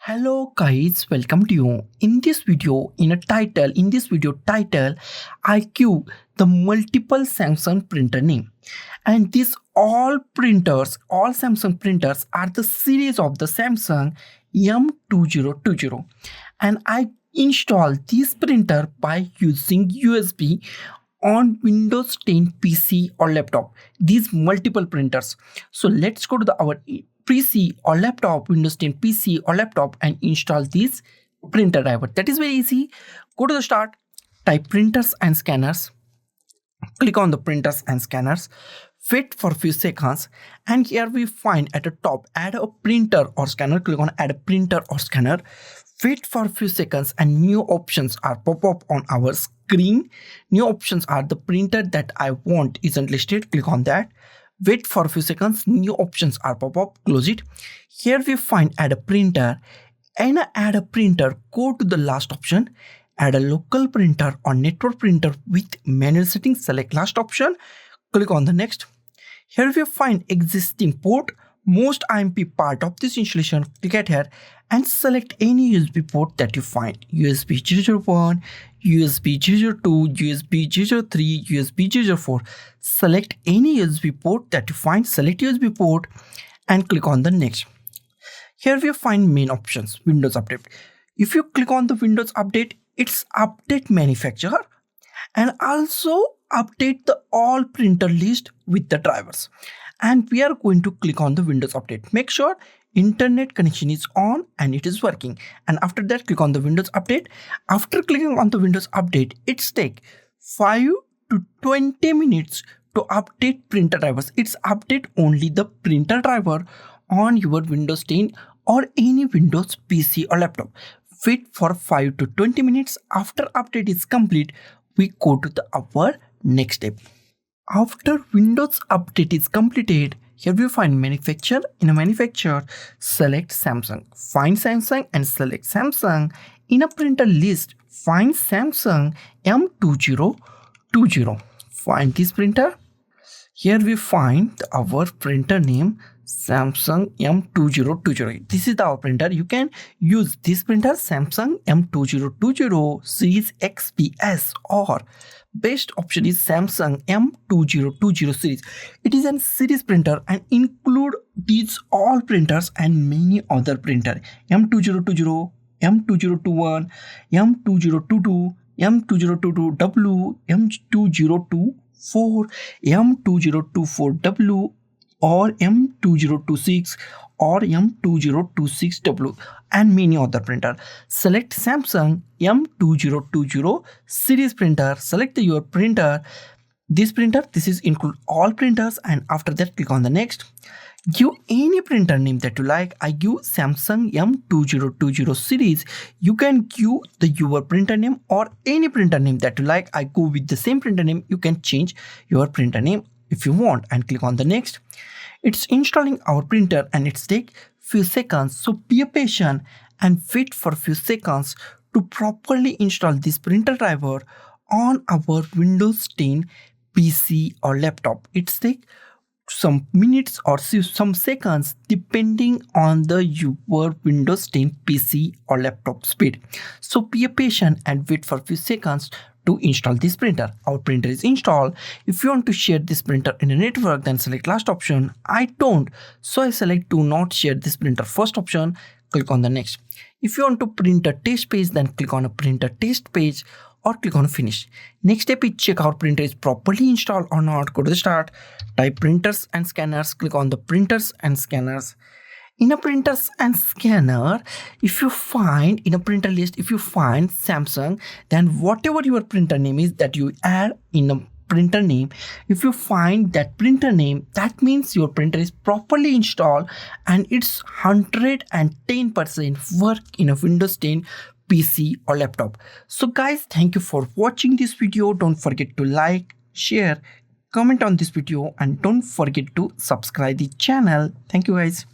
Hello guys, welcome to you. In this video title, I give the multiple Samsung printer name. And these all Samsung printers are the series of the Samsung M2020. And I install this printer by using USB on Windows 10 PC or laptop. These multiple printers. So let's go to our PC or laptop, Windows 10 PC or laptop, and install this printer driver. That is very easy. Go to the start, type printers and scanners, click on the printers and scanners, wait for a few seconds, and here we find at the top add a printer or scanner. Click on add a printer or scanner, wait for a few seconds, and new options are pop up on our screen. New options are the printer that I want isn't listed. Click on that. Wait for a few seconds, new options are pop up, close it. Here we find add a printer, and add a printer, go to the last option, add a local printer or network printer with manual settings, select last option, click on the next. Here we find existing port, most IMP part of this installation, click at here and select any USB port that you find, USB 001, USB 002, USB 003, USB 004. Select any USB port that you find, select USB port and click on the next. Here we find main options, Windows Update. If you click on the Windows Update, it's update manufacturer and also update the all printer list with the drivers. And we are going to click on the Windows Update. Make sure internet connection is on and it is working. And after that, click on the Windows Update. After clicking on the Windows Update, it's take 5 to 20 minutes to update printer drivers. It's update only the printer driver on your Windows 10 or any Windows PC or laptop. Wait for 5 to 20 minutes. After update is complete, we go to our next step. After Windows Update is completed, here we find manufacturer. In a manufacturer, select Samsung. Find Samsung and select Samsung. In a printer list, find Samsung M2020. Find this printer. Here we find our printer name Samsung M2020. This is our printer. You can use this printer Samsung M2020 series XPS, or best option is Samsung M2020 series. It is a series printer and include these all printers and many other printer M2020, M2021, M2022, M2022W, M2024, M2024w or M2026 or M2026W and many other printer. Select Samsung M2020 series printer. Select your printer. This is include all printers, and after that click on the next. Give any printer name that you like. I give Samsung M2020 series. You can give your printer name or any printer name that you like. I go with the same printer name. You can change your printer name if you want and click on the next. It's installing our printer and it's take few seconds, so be patient and wait for a few seconds to properly install this printer driver on our Windows 10 PC or laptop. It's take some minutes or some seconds depending on your Windows 10 PC or laptop speed. So be patient and wait for a few seconds to install this printer. Our printer is installed. If you want to share this printer in a network, then select last option. I don't, so I select do not share this printer first option. Click on the next. If you want to print a test page, then click on a printer test page or click on finish. Next step is check our printer is properly installed or not. Go to the start, type printers and scanners, click on the printers and scanners. In a printers and scanner, if you find in a printer list, if you find Samsung, then whatever your printer name is that you add in a printer name, if you find that printer name, that means your printer is properly installed and it's 110% work in a Windows 10 PC or laptop. So guys, thank you for watching this video. Don't forget to like, share, comment on this video, and don't forget to subscribe the channel. Thank you guys.